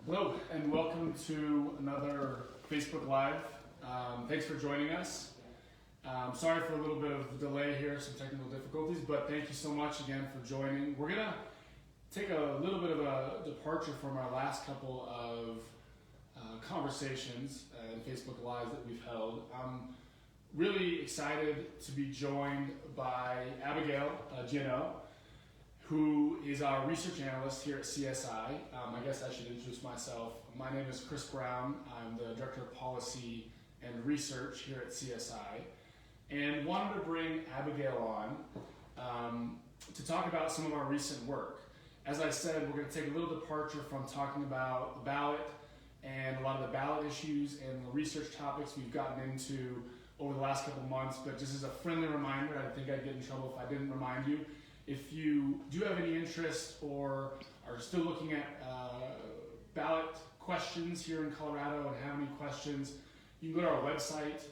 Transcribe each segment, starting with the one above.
Hello, and welcome to another Facebook Live. Thanks for joining us. Sorry for a little bit of delay here, some technical difficulties, but thank you so much again for joining. We're going to take a little bit of a departure from our last couple of conversations and Facebook Lives that we've held. I'm really excited to be joined by Abigail Gino, who is our research analyst here at CSI. I guess I should introduce myself. My name is Chris Brown. I'm the Director of Policy and Research here at CSI, and wanted to bring Abigail on to talk about some of our recent work. As I said, we're going to take a little departure from talking about the ballot and a lot of the ballot issues and the research topics we've gotten into over the last couple months, but just as a friendly reminder, I think I'd get in trouble if I didn't remind you. If you do have any interest or are still looking at ballot questions here in Colorado and have any questions, you can go to our website,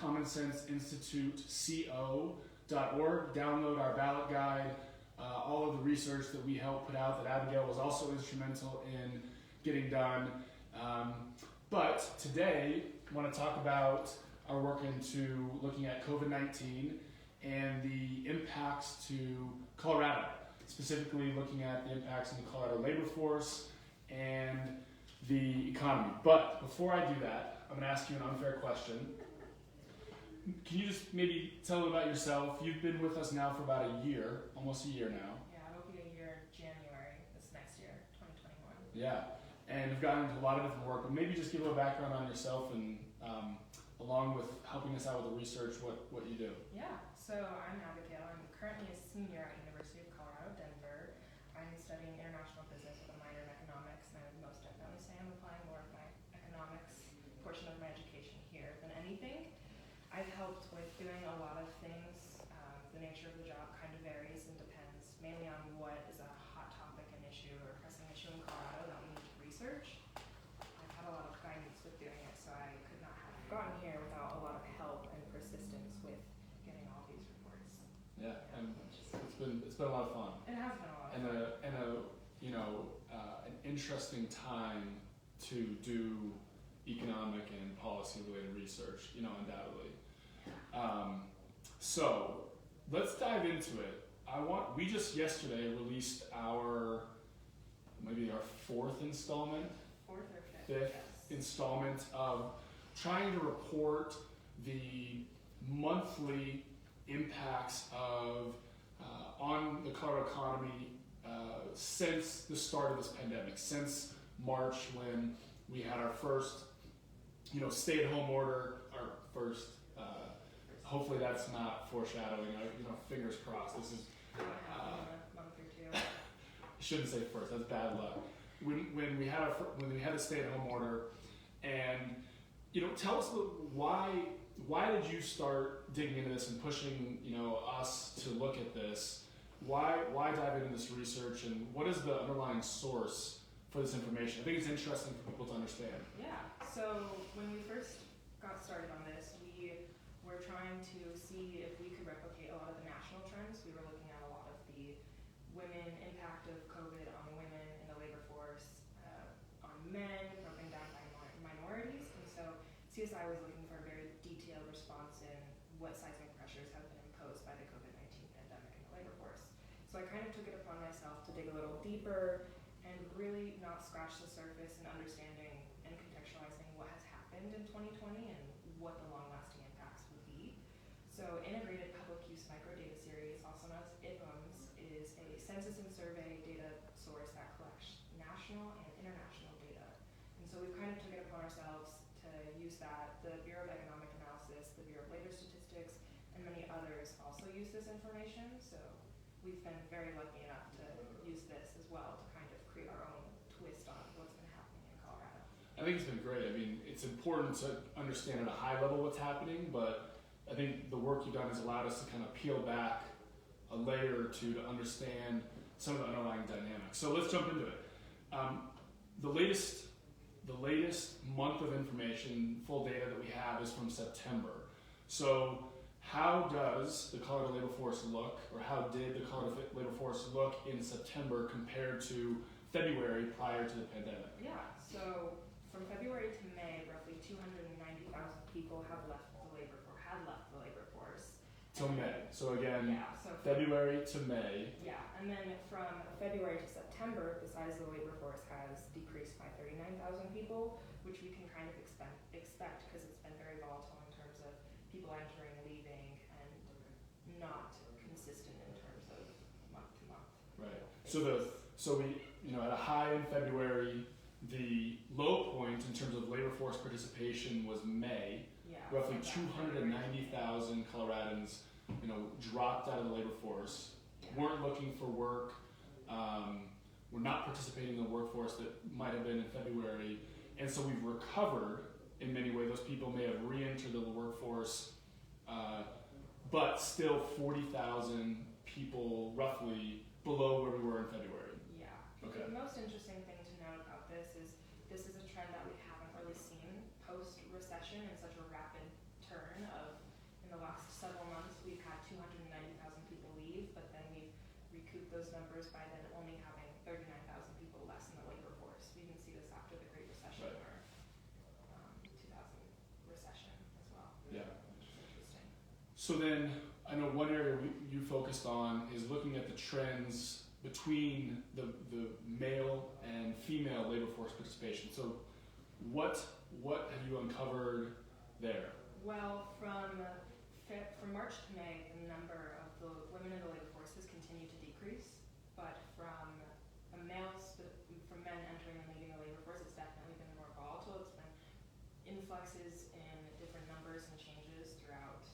commonsenseinstituteco.org, download our ballot guide, all of the research that we helped put out that Abigail was also instrumental in getting done. But today, I want to talk about our work into looking at COVID-19 and the impacts to Colorado, specifically looking at the impacts on the Colorado labor force and the economy. But before I do that, I'm going to ask you an unfair question. Can you just maybe tell them about yourself? You've been with us now for about a year, almost a year now. Yeah, it'll be a year January this next year, 2021. Yeah, and you've gotten into a lot of different work, but maybe just give a little background on yourself and along with helping us out with the research, what you do. Yeah, so I'm Abigail. I'm currently a senior at University of Colorado, Denver. I'm studying international business with a minor in economics, and I would most definitely say I'm applying more of my economics portion of my education here than anything. I've helped with doing a lot of things. The nature of the job kind of varies and depends mainly on what is a hot topic, an issue, or a pressing issue in Colorado that we need to research. I've had a lot of guidance with doing it, so I could not have gotten here without a lot of help and persistence with getting all these reports. Yeah, and it's been a lot of fun. It has been a lot of And fun. an interesting time to do economic and policy related research, undoubtedly. So let's dive into it. We just yesterday released maybe our fourth installment, Fourth or fifth? fifth Yes. installment of trying to report the monthly impacts of on the Colorado economy since the start of this pandemic, since March when we had our first, stay-at-home order, our first. Hopefully that's not foreshadowing. Fingers crossed. This is. In a month or two. I shouldn't say first. That's bad luck. When we had the stay-at-home order, and tell us why did you start digging into this and pushing us to look at this? Why dive into this research, and what is the underlying source for this information? I think it's interesting for people to understand. Yeah, so when we first got started on this, we were trying to see if we could replicate a lot of the national trends. We were looking at a lot of the impact of COVID on women in the labor force, on men, broken down by minorities, and so CSI was looking for a very detailed response in what seismic pressures have been imposed by the COVID-19 pandemic in the labor force. So I kind of took it upon myself to dig a little deeper and really not scratch the surface in understanding and contextualizing what has happened in 2020 and what the long-lasting impacts would be. So Integrated Public Use Microdata Series, also known as IPUMS, is a census and survey data source that collects national and international data. And so we've kind of took it upon ourselves to use that. The Bureau of Economic Analysis, the Bureau of Labor Statistics, and many others also use this information. So we've been very lucky enough to use this as well to kind of create our own twist on what's been happening in Colorado. I think it's been great. I mean, it's important to understand at a high level what's happening, but I think the work you've done has allowed us to kind of peel back a layer or two to understand some of the underlying dynamics. So let's jump into it. The latest month of information, full data that we have is from September. So how does the Colorado labor force look, or how did the Colorado labor force look in September compared to February prior to the pandemic. Yeah, so from February to May, roughly 290,000 people had left the labor force. Till May. So again, Yeah, so February to May. yeah, and then from February to September, the size of the labor force has decreased by 39,000 people, which we can kind of expect because it's been very volatile in terms of people entering, leaving, and not consistent in terms of month to month. Right. So we at a high in February, the low point in terms of labor force participation was May. Yeah, Roughly so that 290,000 Coloradans, dropped out of the labor force, weren't looking for work, were not participating in the workforce that might have been in February, and so we've recovered in many ways. Those people may have re-entered the workforce, but still 40,000 people roughly below where we were in February. Yeah. Okay. The most interesting thing to note about this is a trend that we haven't really seen post-recession in such a rapid turn of, in the last several months, we've had 290,000 people leave, but then we've recouped those numbers by then only having 39,000 people less in the labor force. We didn't see this after the Great Recession Right. or 2000 recession as well. Yeah. Which is interesting. So then, I know one area you focused on is looking at the trends between the male and female labor force participation. So what have you uncovered there? Well, from March to May, the number of the women in the labor force has continued to decrease, but from men entering and leaving the labor force, it's definitely been more volatile. It's been influxes in different numbers and changes throughout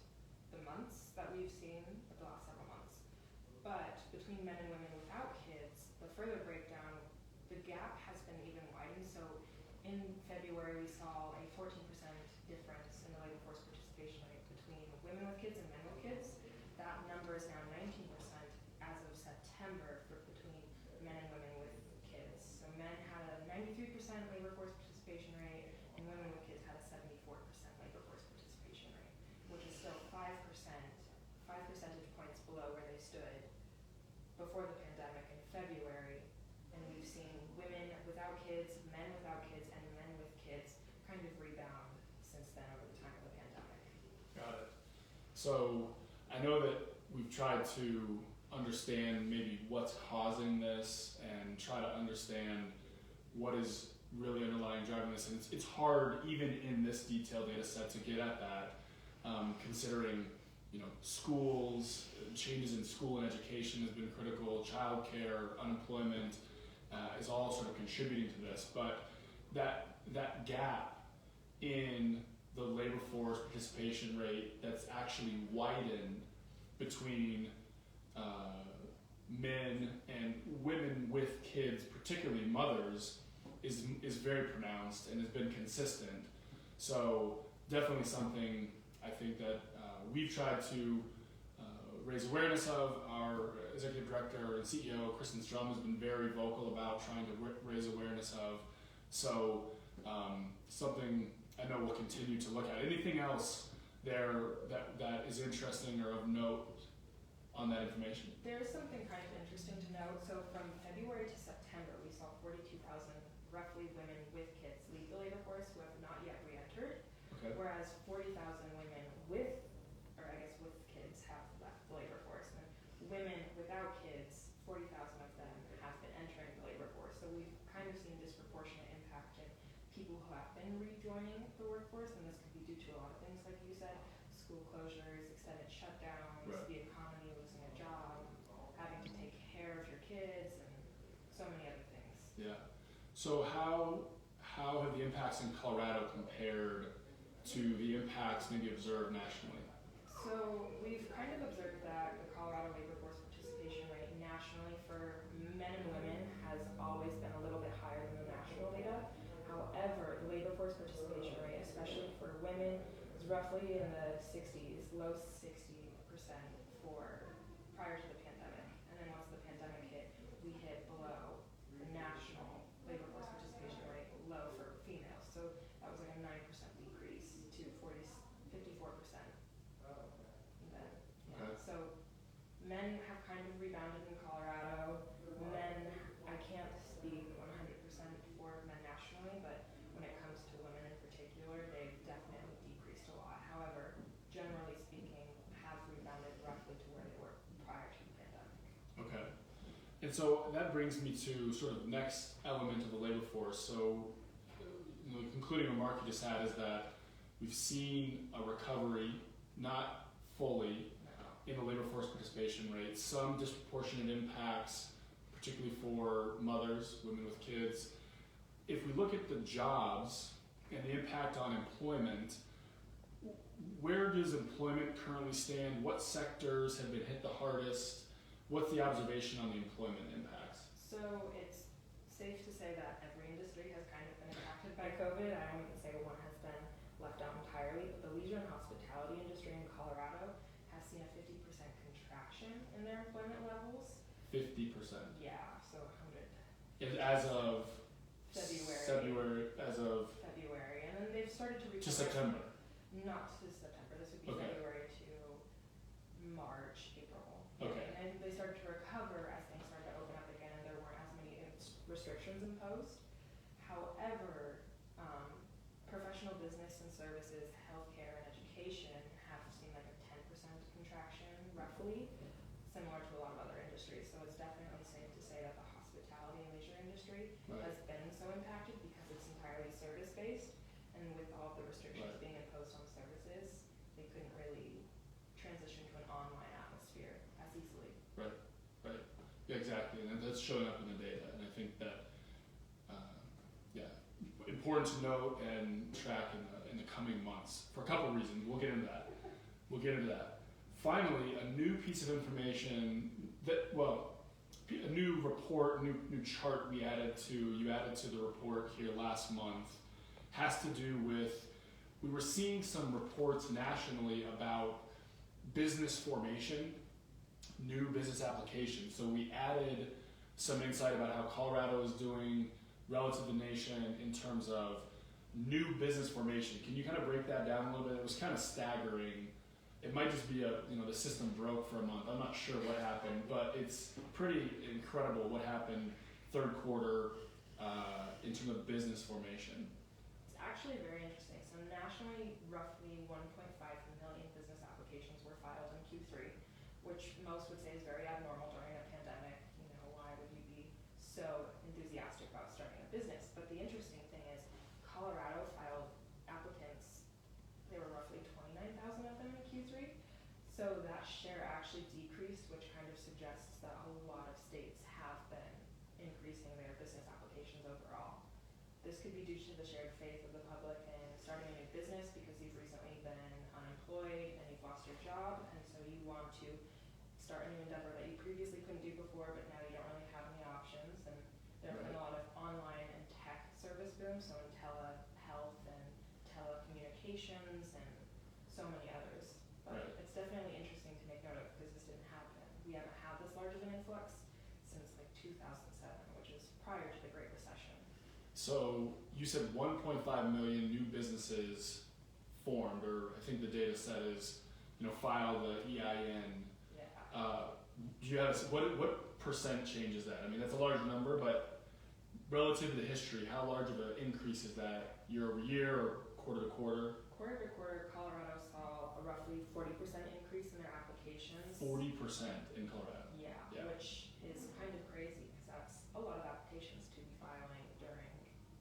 the months that we've seen, the last several months. But between men and women without kids, the further breakdown, the gap has been even widened. So in February, we saw a 14% difference in the labor force participation rate between women with kids and men with kids. That number is now 19% as of September between men and women with kids. So men had a 93% labor force participation rate, and women with kids had a 74% labor force participation rate, which is still 5 percentage points below where they stood before the pandemic in February. And we've seen women without kids, men without kids, and men with kids kind of rebound since then over the time of the pandemic. Got it. So I know that we've tried to understand maybe what's causing this and try to understand what is really underlying driving this. And it's hard even in this detailed data set to get at that, considering schools, changes in school and education has been critical, childcare, unemployment is all sort of contributing to this. But that gap in the labor force participation rate that's actually widened between men and women with kids, particularly mothers, is very pronounced and has been consistent. So definitely something I think that we've tried to raise awareness of. Our executive director and CEO, Kristen Strum, has been very vocal about trying to raise awareness of. So something I know we'll continue to look at. Anything else there that is interesting or of note on that information? There's something kind of interesting to note. So from February to September, we saw 42,000 roughly women with kids leave the labor force who have not yet re-entered, Okay. whereas 40,000 women with kids have left the labor force. And women without kids, 40,000 of them have been entering the labor force. So we've kind of seen disproportionate impact in people who have been rejoining the workforce, and this could be due to a lot of things, like you said, school closures, extended shutdowns, Right. the economy, losing a job, having to take care of your kids, and so many other things. Yeah. So how have the impacts in Colorado compared to the impacts maybe observed nationally? So we've kind of observed that the Colorado labor force participation rate nationally for men and women has always been a little bit higher than the national data. However, the labor force participation rate, especially for women, is roughly in the 60s, low 60% for prior to the pandemic. And then once the pandemic hit, we hit below the national labor force participation rate, low for females. So that was like a 9% decrease to 54%. Then, yeah. Okay. So men have kind of rebounded in Colorado. Men, I can't speak And so that brings me to sort of next element of the labor force. So, the concluding remark you just had is that we've seen a recovery, not fully, in the labor force participation rate. Some disproportionate impacts, particularly for mothers, women with kids. If we look at the jobs and the impact on employment, where does employment currently stand? What sectors have been hit the hardest? What's the observation on the employment impacts? So it's safe to say that every industry has kind of been impacted by COVID. I don't even say one has been left out entirely, but the leisure and hospitality industry in Colorado has seen a 50% contraction in their employment levels. 50%. Yeah, so 100. As of February, and then they've started to recover. To September. Not to September. This would be Okay. February to March, April. Okay. And they started to recover as things started to open up again, and there weren't as many restrictions imposed. However, professional business and services, healthcare, and education have seen like a 10% contraction, roughly, similar to a lot of other industries. So it's definitely safe to say that the hospitality and leisure industry Right. has been so impacted because it's entirely service-based, and with all of the restrictions Right. being imposed on services, they couldn't really transition to an online atmosphere as easily. Yeah, exactly, and that's showing up in the data. And I think that, important to note and track in the coming months for a couple of reasons. We'll get into that. Finally, a new piece of information a new report, new chart you added to the report here last month has to do with, we were seeing some reports nationally about business formation, new business applications. So we added some insight about how Colorado is doing relative to the nation in terms of new business formation. Can you kind of break that down a little bit? It was kind of staggering. It might just be the system broke for a month. I'm not sure what happened, but it's pretty incredible what happened third quarter in terms of business formation. It's actually very interesting. So nationally, roughly 1.5 million business applications were filed in Q3, which most would say is very abnormal during a pandemic. You know, why would you be so enthusiastic about starting a business? But the interesting thing is Colorado filed applicants, there were roughly 29,000 of them in Q3. So that share actually decreased, which kind of suggests that a lot of states have been increasing their business applications overall. This could be due to the shared faith of the public in starting a new business because you've recently been unemployed and you've lost your job, and so you want to start a new endeavor that you previously couldn't do before, but now you don't really have any options. And there have been a lot of online and tech service booms, so in telehealth and telecommunications and so many others. But it's definitely interesting to make note of because this didn't happen. We haven't had this large of an influx since like 2007, which is prior to the Great Recession. So you said 1.5 million new businesses formed, or I think the data set is, file the EIN. Yeah. Do you have what percent change is that? I mean, that's a large number, but relative to the history, how large of an increase is that year over year or quarter to quarter? Quarter to quarter, Colorado saw a roughly 40% increase in their applications. 40% in Colorado. Yeah, which is kind of crazy because that's a lot of applications to be filing during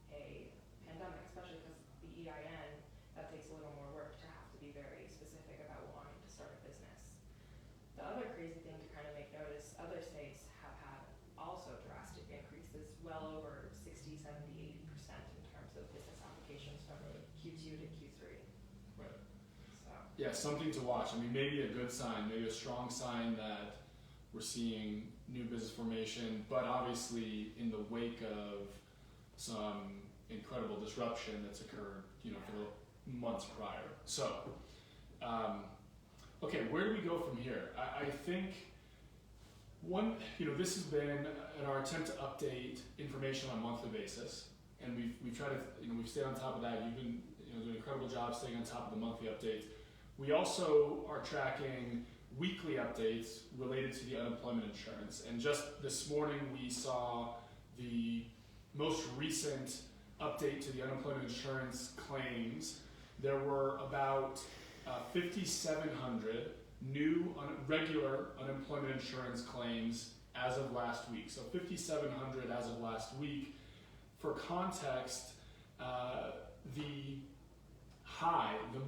a pandemic, especially because the EIN, that takes a little more work to have to be very specific about wanting to start a business. The other crazy thing to kind of make note is other states have had also drastic increases, well over 60, 70, 80% in terms of business applications from Q2 to Q3. Right. So. Yeah, something to watch. I mean, maybe a good sign, maybe a strong sign that we're seeing new business formation, but obviously in the wake of some incredible disruption that's occurred, for the months prior. So, okay, where do we go from here? I think this has been in our attempt to update information on a monthly basis, and we've tried to, we've stayed on top of that. You've been, doing an incredible job staying on top of the monthly updates. We also are tracking weekly updates related to the unemployment insurance, and just this morning we saw the most recent update to the unemployment insurance claims. There were about 5,700 new regular unemployment insurance claims as of last week. So 5,700 as of last week. For context, the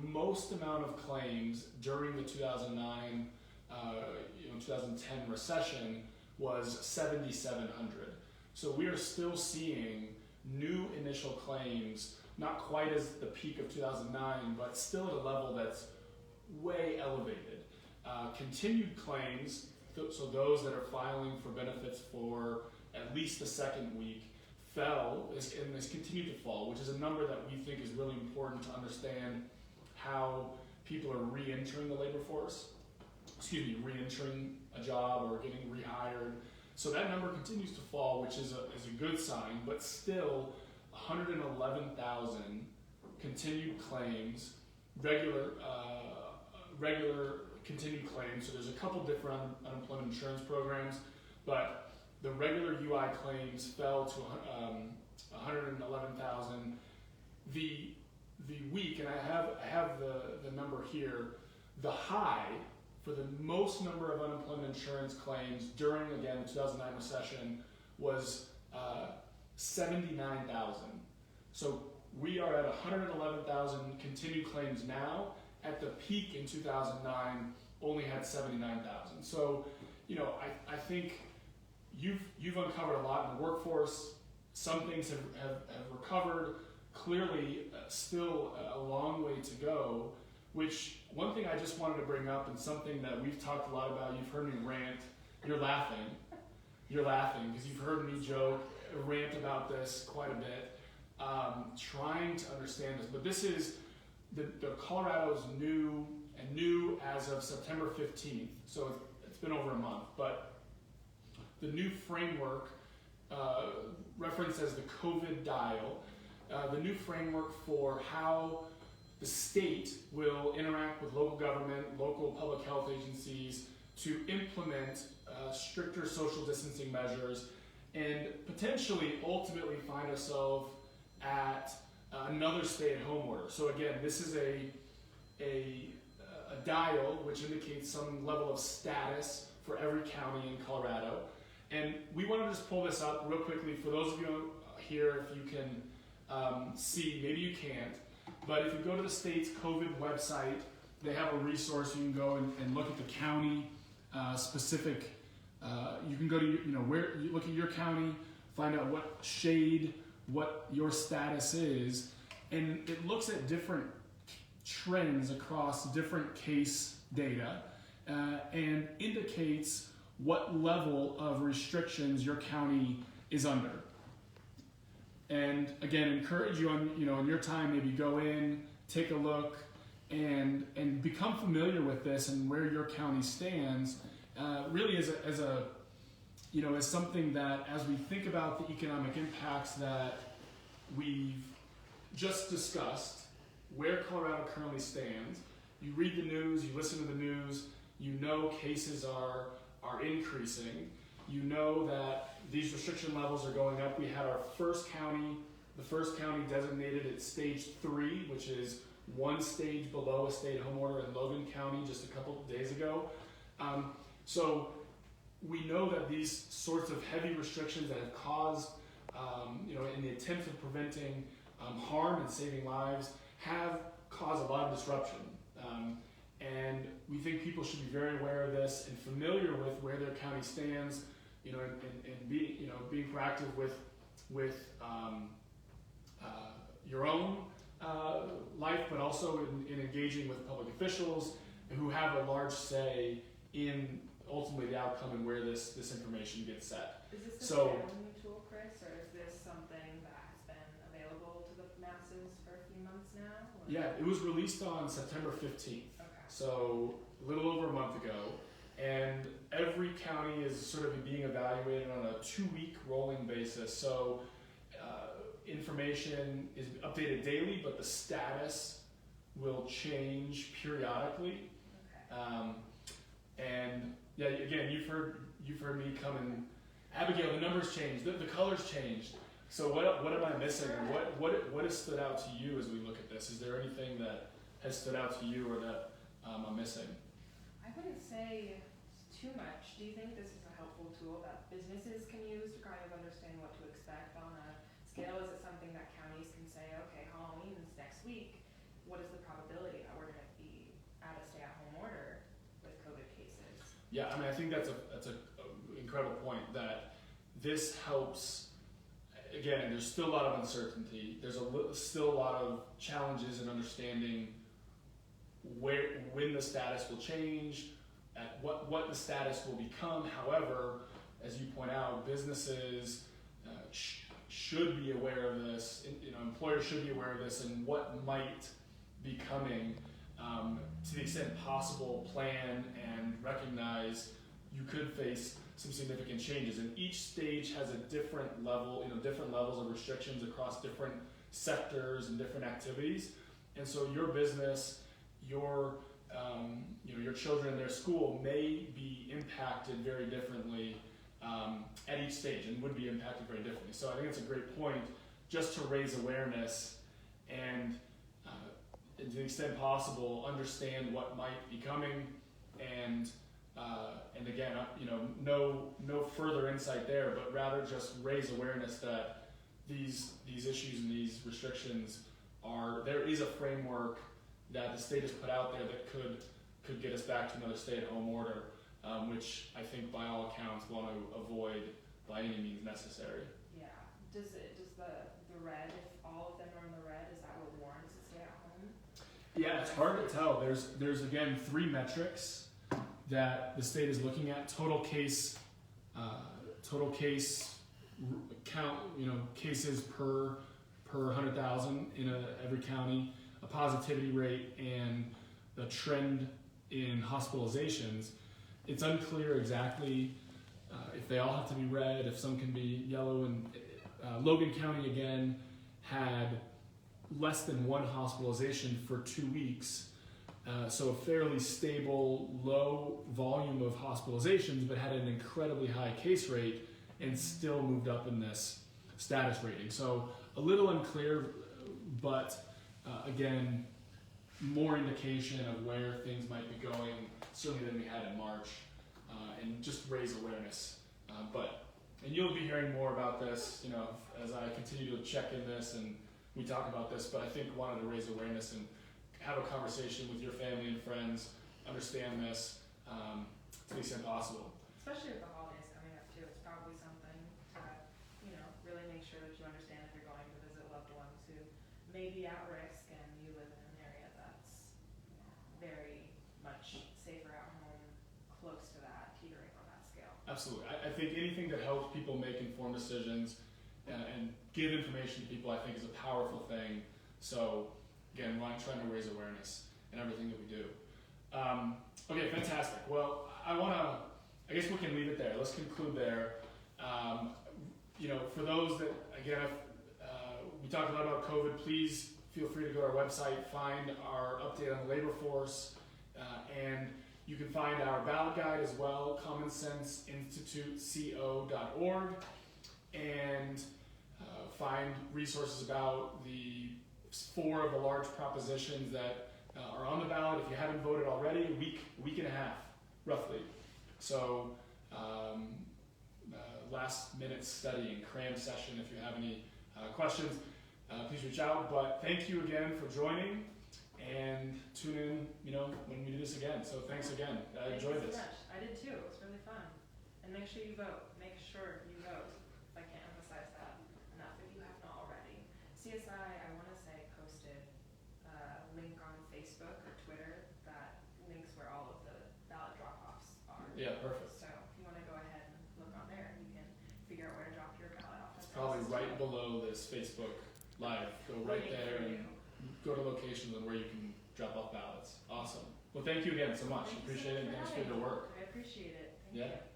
most amount of claims during the 2009, 2010 recession was 7,700. So we are still seeing new initial claims, not quite as the peak of 2009, but still at a level that's way elevated. Continued claims, so those that are filing for benefits for at least the second week, fell and has continued to fall, which is a number that we think is really important to understand how people are re-entering the labor force. Re-entering a job or getting rehired. So that number continues to fall, which is a good sign, but still 111,000 continued claims, regular continued claims. So there's a couple different unemployment insurance programs, but the regular UI claims fell to 111,000. The week, and I have the number here, the high for the most number of unemployment insurance claims during, again, the 2009 recession was 79,000. So we are at 111,000 continued claims now. At the peak in 2009, only had 79,000. So, I think you've uncovered a lot in the workforce. Some things have recovered. Clearly, still a long way to go, which one thing I just wanted to bring up, and something that we've talked a lot about, you've heard me rant. You're laughing because you've heard me rant about this quite a bit, trying to understand this. But this is the Colorado's new as of September 15th, so it's been over a month, but the new framework, referenced as the COVID dial, the new framework for how the state will interact with local government, local public health agencies to implement stricter social distancing measures and potentially ultimately find ourselves at another stay-at-home order. So again, this is a dial which indicates some level of status for every county in Colorado. And we want to just pull this up real quickly for those of you here, if you can see, maybe you can't, but if you go to the state's COVID website, they have a resource. You can go and look at the county specific. You can go to where you look at your county, find out what your status is, and it looks at different trends across different case data and indicates what level of restrictions your county is under. And again, encourage you on in your time, maybe go in, take a look, and become familiar with this and where your county stands. Really, as something that, as we think about the economic impacts that we've just discussed, where Colorado currently stands. You read the news, you listen to the news, cases are increasing. You know that these restriction levels are going up. We had our first county designated at stage 3, which is one stage below a stay-at-home order in Logan County just a couple of days ago. So we know that these sorts of heavy restrictions that have caused, in the attempt of preventing harm and saving lives, have caused a lot of disruption. And we think people should be very aware of this and familiar with where their county stands, and being proactive with your own life, but also in engaging with public officials who have a large say in ultimately the outcome and where this information gets set. Is this a fairly new tool, Chris, or is this something that has been available to the masses for a few months now? Or? Yeah, it was released on September 15th, okay. So a little over a month ago, and every county is sort of being evaluated on a 2-week rolling basis. So information is updated daily, but the status will change periodically. Okay. And yeah, again, you've heard me come and Abigail, the numbers changed, the colors changed. So what am I missing? Or what has stood out to you as we look at this? Is there anything that has stood out to you or that I'm missing? I wouldn't say too much. Do you think this is a helpful tool that businesses can use to kind of understand what to expect on a scale? Is it something that counties can say, okay, Halloween's next week, what is the probability that we're going to be at a stay-at-home order with COVID cases? Yeah, I mean, I think that's a incredible point that this helps. Again, there's still a lot of uncertainty. There's still a lot of challenges in understanding when the status will change, at what the status will become. However, as you point out, businesses should be aware of this. Employers should be aware of this and what might be coming. To the extent possible, plan and recognize you could face some significant changes. And each stage has a different level, different levels of restrictions across different sectors and different activities. And so your business, your children in their school may be impacted very differently at each stage and would be impacted very differently. So I think it's a great point just to raise awareness and to the extent possible, understand what might be coming, and again, no further insight there, but rather just raise awareness that these issues and these restrictions there is a framework that the state has put out there that could get us back to another stay-at-home order, which I think by all accounts want to avoid by any means necessary. Yeah. Does the red, if all of them are in the red, is that what warrants a stay-at-home? Yeah, it's hard to tell. There's again 3 metrics that the state is looking at: total case count, cases per 100,000 in every county, a positivity rate, and the trend in hospitalizations. It's unclear exactly if they all have to be red, if some can be yellow. And Logan County again had less than 1 hospitalization for 2 weeks. So a fairly stable, low volume of hospitalizations, but had an incredibly high case rate and still moved up in this status rating. So a little unclear, but again, more indication of where things might be going, certainly than we had in March, and just raise awareness. And you'll be hearing more about this, as I continue to check in this and we talk about this, but I think wanted to raise awareness and have a conversation with your family and friends, understand this to the extent possible. Especially with the holidays coming up too, it's probably something to, really make sure that you understand if you're going to visit loved ones who may be at risk and you live in an area that's very much safer at home, close to that, teetering on that scale. Absolutely. I think anything that helps people make informed decisions and give information to people, I think, is a powerful thing. So again, we're trying to raise awareness in everything that we do. Okay, fantastic. Well, I guess we can leave it there. Let's conclude there. For those that, again, we talked a lot about COVID, please feel free to go to our website, find our update on the labor force, and you can find our ballot guide as well, commonsenseinstituteco.org, and find resources about the 4 of the large propositions that are on the ballot. If you haven't voted already, a week and a half, roughly. So last minute study and cram session. If you have any questions, please reach out. But thank you again for joining, and tune in, when we do this again. So thanks again. I enjoyed this. Thank you so much. I did too. It was really fun. And make sure you vote. Make sure you vote. I can't emphasize that enough if you have not already. CSI, I want to say, posted a link on Facebook or Twitter that links where all of the ballot drop-offs are. Yeah, perfect. So if you want to go ahead and look on there, you can figure out where to drop your ballot off. It's probably right below this Facebook Live. Go right there and go to locations and where you can drop off ballots. Awesome. Well, thank you again so much. Appreciate it. And thanks for your work. I appreciate it. Thank you.